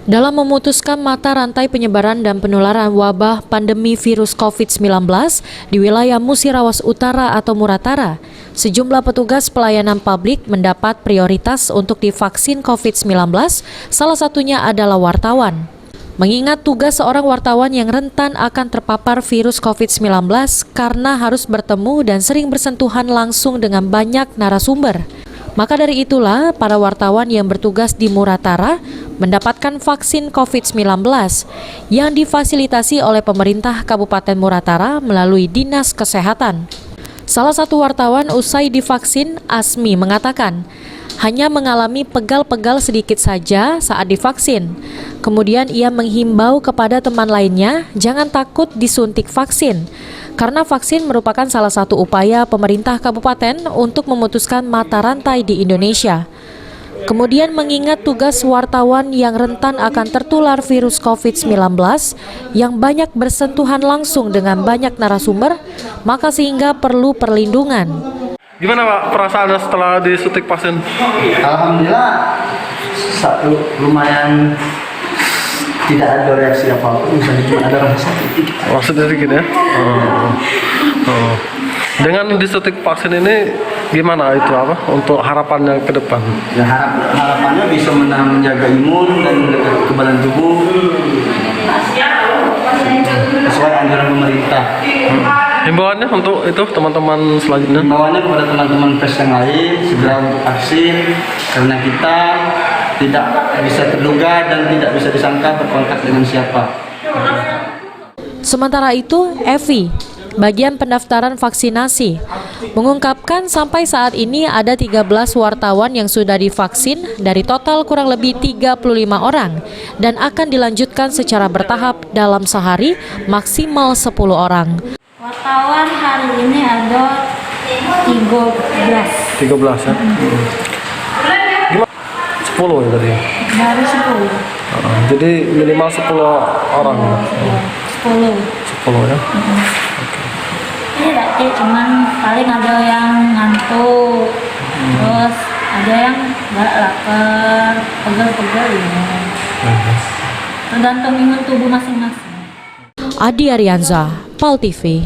Dalam memutuskan mata rantai penyebaran dan penularan wabah pandemi virus COVID-19 di wilayah Musirawas Utara atau Muratara, sejumlah petugas pelayanan publik mendapat prioritas untuk divaksin COVID-19, salah satunya adalah wartawan. Mengingat tugas seorang wartawan yang rentan akan terpapar virus COVID-19 karena harus bertemu dan sering bersentuhan langsung dengan banyak narasumber. Maka dari itulah, para wartawan yang bertugas di Muratara mendapatkan vaksin COVID-19 yang difasilitasi oleh pemerintah Kabupaten Muratara melalui Dinas Kesehatan. Salah satu wartawan usai divaksin, Asmi, mengatakan hanya mengalami pegal-pegal sedikit saja saat divaksin. Kemudian ia menghimbau kepada teman lainnya jangan takut disuntik vaksin, karena vaksin merupakan salah satu upaya pemerintah kabupaten untuk memutuskan mata rantai di Indonesia. Kemudian mengingat tugas wartawan yang rentan akan tertular virus COVID-19 yang banyak bersentuhan langsung dengan banyak narasumber, maka sehingga perlu perlindungan. Gimana Pak perasaannya setelah disuntik vaksin? Alhamdulillah, lumayan tidak ada reaksi apa-apa, misalnya cuma ada rasa sakit. Maksudnya sedikit ya? Dengan disuntik vaksin ini gimana itu apa untuk harapannya ke depan? Ya, harapannya bisa menjaga imun dan kekebalan tubuh sesuai anjuran pemerintah. Himbauannya untuk itu teman-teman selanjutnya? Himbauannya kepada teman-teman pers yang lain segera untuk vaksin, karena kita tidak bisa terduga dan tidak bisa disangka berkontak dengan siapa. Sementara itu, Evi, bagian pendaftaran vaksinasi, mengungkapkan sampai saat ini ada 13 wartawan yang sudah divaksin dari total kurang lebih 35 orang dan akan dilanjutkan secara bertahap dalam sehari maksimal 10 orang. Wartawan hari ini ada 13. 13 ya? Gimana? 10 ya tadi? Baru 10. Jadi minimal 10 orang ya? 10. 10 ya? Tidak, cuman paling ada yang ngantuk, terus ada yang nggak lapar, pegel-pegel ya. Tergantung imun tubuh masing-masing. Adi Arianza, PAL TV.